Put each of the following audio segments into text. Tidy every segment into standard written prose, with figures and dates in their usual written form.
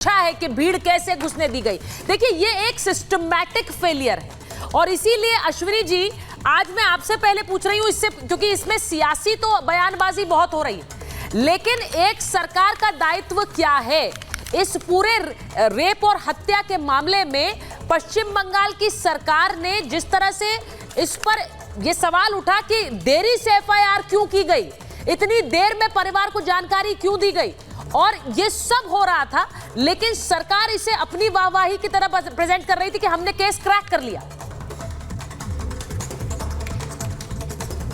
है कि भीड़ कैसे घुसने दी गई। देखिए ये एक सिस्टमैटिक फेलियर है और इसीलिए अश्विनी जी आज मैं आपसे पहले पूछ रही हूं इससे, क्योंकि इसमें सियासी तो बयानबाजी बहुत हो रही है, लेकिन एक सरकार का दायित्व क्या है इस पूरे रेप और हत्या के मामले में। पश्चिम बंगाल की सरकार ने जिस तरह से इस पर यह सवाल उठा कि देरी से एफआईआर क्यों की गई, इतनी देर में परिवार को जानकारी क्यों दी गई, और ये सब हो रहा था, लेकिन सरकार इसे अपनी वाहवाही की तरह प्रेजेंट कर रही थी कि हमने केस क्रैक कर लिया।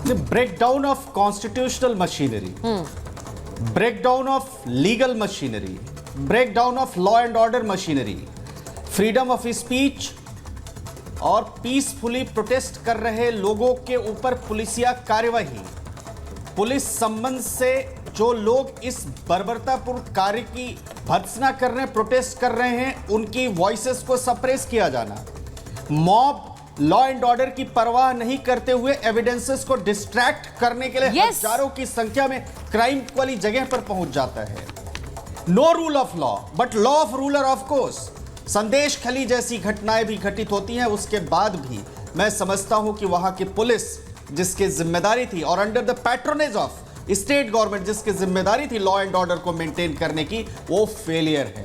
Breakdown of constitutional machinery, breakdown of legal machinery, breakdown of law and order machinery, freedom of speech और पीसफुली प्रोटेस्ट कर रहे लोगों के ऊपर पुलिसिया कार्यवाही, पुलिस संबंध से जो लोग इस बर्बरतापूर्ण कार्य की भर्त्सना कर रहे हैं, प्रोटेस्ट कर रहे हैं, उनकी वॉइसेस को सप्रेस किया जाना, मॉब लॉ एंड ऑर्डर की परवाह नहीं करते हुए एविडेंसेस को डिस्ट्रैक्ट करने के लिए हजारों की संख्या में क्राइम वाली जगह पर पहुंच जाता है। No rule of law but law of ruler of course. Sandeshkhali जैसी घटनाएं भी घटित होती हैं, उसके बाद भी मैं समझता हूं कि वहां की पुलिस जिसकी जिम्मेदारी थी और under the patronage of state government जिसकी जिम्मेदारी थी लॉ एंड ऑर्डर को मेंटेन करने की, वो फेलियर है।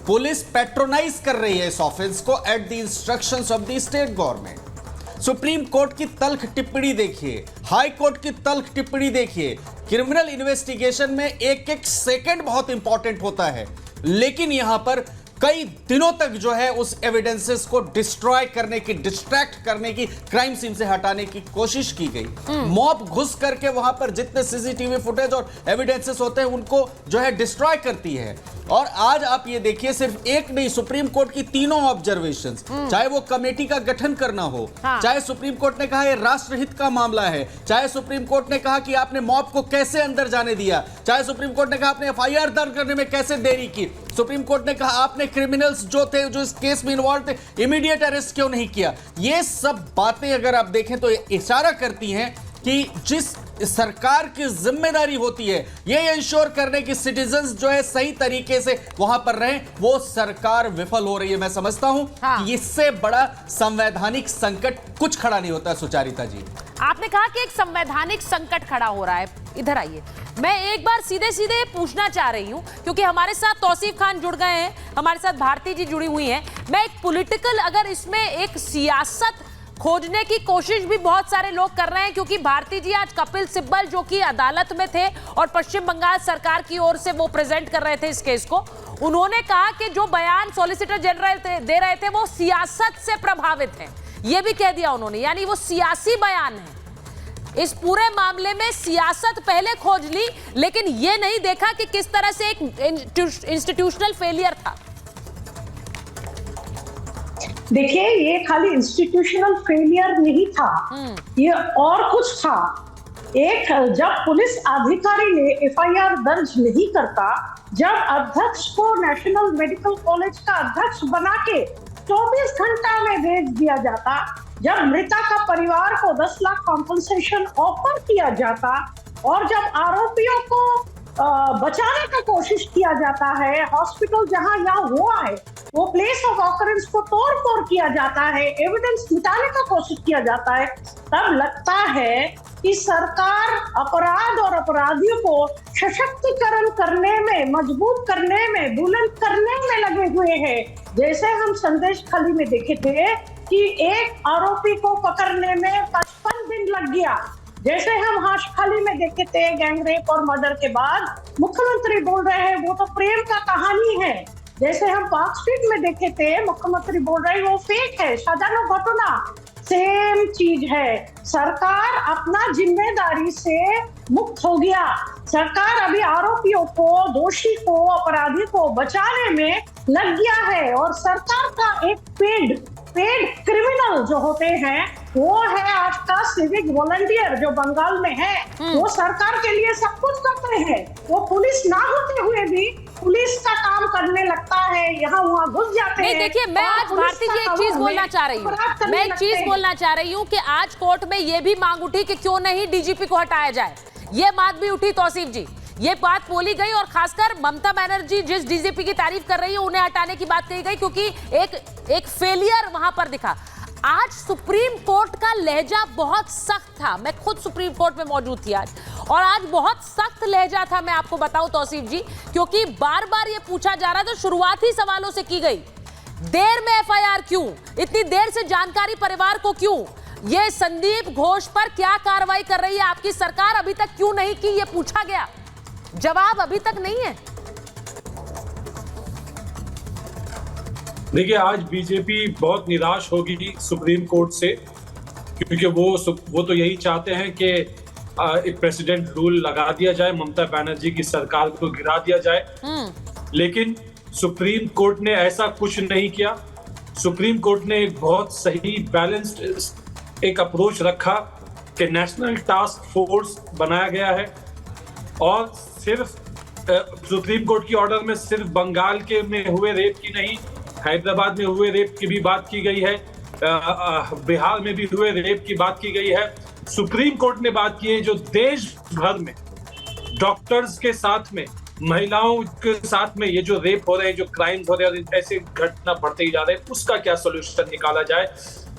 पुलिस पैट्रोनाइज कर रही है इस ऑफेंस को at the instructions of the state government. Supreme court की तल्ख टिप्पणी देखिए, हाई कोर्ट की तल्ख टिप्पणी देखिए। क्रिमिनल इन्वेस्टिगेशन में एक एक सेकंड बहुत इंपॉर्टेंट होता है, लेकिन यहां पर कई दिनों तक जो है उस एविडेंसेस को डिस्ट्रॉय करने की, डिस्ट्रैक्ट करने की, क्राइम सीन से हटाने की कोशिश की गई। मॉब घुस करके वहां पर जितने सीसीटीवी फुटेज और एविडेंसेस होते हैं उनको जो है डिस्ट्रॉय करती है। और आज आप ये देखिए, सिर्फ एक नहीं, सुप्रीम कोर्ट की तीनों ऑब्जर्वेशंस, चाहे वो कमेटी का गठन करना हो, चाहे सुप्रीम कोर्ट ने कहा ये राष्ट्रहित का मामला है, चाहे सुप्रीम कोर्ट ने कहा कि आपने मॉब को कैसे अंदर जाने दिया, चाहे सुप्रीम कोर्ट ने कहा आपने एफआईआर दर्ज करने में कैसे देरी की, सुप्रीम कोर्ट ने कहा आपने क्रिमिनल्स जो थे, जो इस केस में इन्वॉल्व थे, इमीडिएट अरेस्ट क्यों नहीं किया। ये सब बातें अगर आप देखें तो इशारा करती हैं कि जिस सरकार की जिम्मेदारी होती है ये इंश्योर करने की सिटीजन्स जो है सही तरीके से वहां पर रहें, वो सरकार विफल हो रही है। मैं समझता हूं कि इससे बड़ा संवैधानिक संकट कुछ खड़ा नहीं होता। सुचारिता जी, आपने कहा कि एक संवैधानिक संकट खड़ा हो रहा है। इधर आइए, मैं एक बार सीधे सीधे पूछना चाह रही हूं, क्योंकि हमारे साथ तौसीफ खान जुड़ गए हैं, हमारे साथ भारती जी जुड़ी हुई हैं। मैं एक पॉलिटिकल, अगर इसमें एक सियासत खोजने की कोशिश भी बहुत सारे लोग कर रहे हैं, क्योंकि भारती जी आज कपिल सिब्बल जो कि अदालत में थे और पश्चिम बंगाल सरकार की ओर से वो प्रेजेंट कर रहे थे इस केस को, उन्होंने कहा कि जो बयान सॉलिसिटर जनरल दे रहे थे वो सियासत से प्रभावित है। ये भी कह दिया उन्होंने, यानी वो सियासी बयान है। इस पूरे मामले में सियासत पहले खोज ली, लेकिन ये नहीं देखा कि किस तरह से एक इंस्टीट्यूशनल फेलियर था। देखिए, ये खाली इंस्टीट्यूशनल फेलियर नहीं था, ये और कुछ था। एक, जब पुलिस अधिकारी ने एफआईआर दर्ज नहीं करता, जब अध्यक्ष को नेशनल मेडिकल कॉलेज का अध्यक्ष बना के 24 घंटा में भेज दिया जाता, जब मृता का परिवार को 10 लाख कॉम्पनसेशन ऑफर किया जाता, और जब आरोपियों को बचाने का कोशिश किया जाता है, हॉस्पिटल जहां यह हुआ है वो प्लेस ऑफ ऑकरेंस को तोड़-फोड़ किया जाता है, एविडेंस मिटाने का कोशिश किया जाता है, तब लगता है कि सरकार अपराध और अपराधियों को सशक्तिकरण करने में, मजबूत करने में, बुलंद करने में लगे हुए हैं। जैसे हम संदेश खली में देखे थे कि एक आरोपी को पकड़ने में 55 दिन लग गया, जैसे हम हाशखाली में देखे थे गैंगरेप और मर्डर के बाद मुख्यमंत्री बोल रहे हैं वो तो प्रेम का कहानी है, जैसे हम पार्क स्ट्रीट में देखे थे मुख्यमंत्री बोल रहे हैं वो फेक है, साजानो घटना, सेम चीज है। सरकार अपना जिम्मेदारी से मुक्त हो गया। सरकार अभी आरोपियों को, दोषी को, अपराधी को बचाने में लग गया है, और सरकार का एक पेड क्रिमिनल जो होते हैं वो है आज का सिविक वॉलंटियर जो बंगाल में है। वो सरकार के लिए सब कुछ करते हैं, वो पुलिस ना होते हुए भी पुलिस का काम करने लगता है, यहाँ वहाँ घुस जाते हैं। देखिए, मैं आज भारती जी एक चीज बोलना चाह रही हूँ, मैं एक चीज बोलना चाह रही हूँ कि आज कोर्ट में ये भी मांग उठी कि क्यों नहीं डीजीपी को हटाया जाए। ये बात भी उठी तौसीफ जी ये बात बोली गई और खासकर ममता बनर्जी जिस डीजीपी की तारीफ कर रही है उन्हें हटाने की बात कही गई क्योंकि एक फेलियर वहां पर दिखा। आज सुप्रीम कोर्ट का लहजा बहुत सख्त था, मैं खुद सुप्रीम कोर्ट में मौजूद थी आज, और आज बहुत सख्त लहजा था, मैं आपको बताऊं तौसीफ जी, क्योंकि बार बार ये पूछा जा रहा था, शुरुआती सवालों से की गई, देर में एफआईआर क्यों, इतनी देर से जानकारी परिवार को क्यों, ये संदीप घोष पर क्या कार्रवाई कर रही है आपकी सरकार, अभी तक क्यों नहीं की, ये पूछा गया, जवाब अभी तक नहीं है। देखिए, आज बीजेपी बहुत निराश होगी सुप्रीम कोर्ट से, क्योंकि वो तो यही चाहते हैं कि एक प्रेसिडेंट रूल लगा दिया जाए, ममता बनर्जी की सरकार को गिरा दिया जाए, लेकिन सुप्रीम कोर्ट ने ऐसा कुछ नहीं किया। सुप्रीम कोर्ट ने एक बहुत सही बैलेंस्ड एक अप्रोच रखा कि नेशनल टास्क फोर्स बनाया गया है और सिर्फ सुप्रीम कोर्ट की ऑर्डर में सिर्फ बंगाल के में हुए रेप की नहीं, हैदराबाद में हुए रेप की भी बात की गई है, बिहार में भी हुए रेप की बात की गई है। सुप्रीम कोर्ट ने बात की है जो देश भर में डॉक्टर्स के साथ में, महिलाओं के साथ में ये जो रेप हो रहे हैं, जो क्राइम्स हो रहे हैं, ऐसे घटना बढ़ते ही जा रहे हैं, उसका क्या सोल्यूशन निकाला जाए।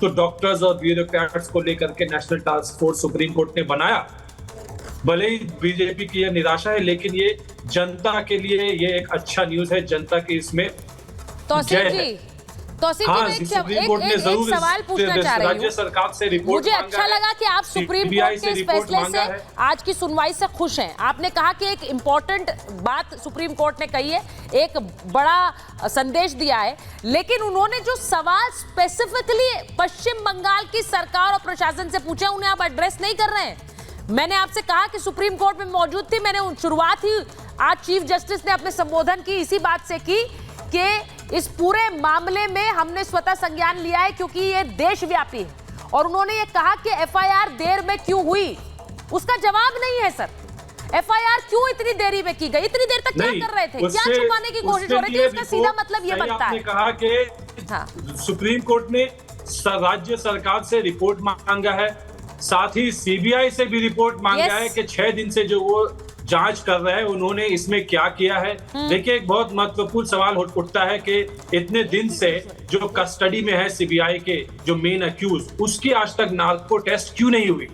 तो डॉक्टर्स और ब्यूरोक्रेट्स को लेकर के national task force supreme court ने बनाया। भले ही बीजेपी की यह निराशा है, लेकिन ये जनता के लिए ये एक अच्छा न्यूज है, जनता की इसमें तौसीफ जी, मैं एक सवाल पूछना चाह रही हूँ। राज्य सरकार से रिपोर्ट मुझे अच्छा लगा कि आप सुप्रीम कोर्ट के इस फैसले से, आज की सुनवाई से खुश हैं। आपने कहा कि एक इंपॉर्टेंट बात सुप्रीम कोर्ट ने कही है, एक बड़ा संदेश दिया है, लेकिन उन्होंने जो सवाल स्पेसिफिकली पश्चिम बंगाल की सरकार और प्रशासन से पूछे, उन्हें आप एड्रेस नहीं कर रहे हैं। मैंने आपसे कहा कि सुप्रीम कोर्ट में मौजूद थी, मैंने शुरुआत ही आज चीफ जस्टिस ने अपने संबोधन की इसी बात से की कि इस पूरे मामले में हमने स्वतः संज्ञान लिया है क्योंकि ये देशव्यापी है, और उन्होंने ये कहा कि एफआईआर देर में क्यों हुई, उसका जवाब नहीं है सर। एफआईआर क्यों इतनी देरी में की गई, इतनी देर तक क्या कर रहे थे, क्या छुपाने की कोशिश हो रही थी, इसका सीधा मतलब ये बनता है। कहा कि सुप्रीम कोर्ट ने राज्य सरकार से रिपोर्ट मांगा है, साथ ही सीबीआई से भी रिपोर्ट मांगा है कि 6 दिन से जो वो जांच कर रहे हैं उन्होंने इसमें क्या किया है। देखिए, एक बहुत महत्वपूर्ण सवाल उठता है कि इतने दिन से जो कस्टडी में है सीबीआई के जो मेन अक्यूज, उसकी आज तक नार्को टेस्ट क्यों नहीं हुई।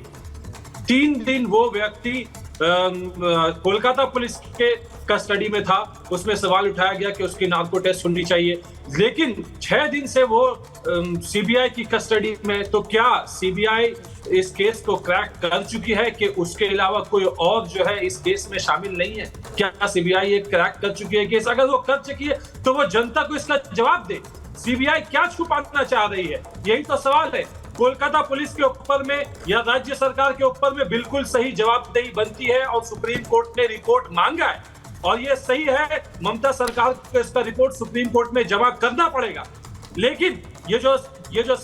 3 दिन वो व्यक्ति कोलकाता पुलिस के कस्टडी में था, उसमें सवाल उठाया गया कि उसकी नार्को टेस्ट होनी चाहिए, लेकिन 6 दिन से वो सीबीआई की कस्टडी में। तो क्या सीबीआई इस केस को क्रैक कर चुकी है कि उसके अलावा कोई और जो है इस केस में शामिल नहीं है? क्या सीबीआई ये क्रैक कर चुकी है केस? अगर वो कर चुकी है तो वो जनता को इसका जवाब दे। सीबीआई क्या छुपाना चाह रही है, यही तो सवाल है। कोलकाता पुलिस के ऊपर में या राज्य सरकार के ऊपर में बिल्कुल सही जवाबदेही बनती है, और सुप्रीम कोर्ट ने रिपोर्ट मांगा है और ये सही है, ममता सरकार को इसका रिपोर्ट सुप्रीम कोर्ट में जमा करना पड़ेगा। लेकिन ये जो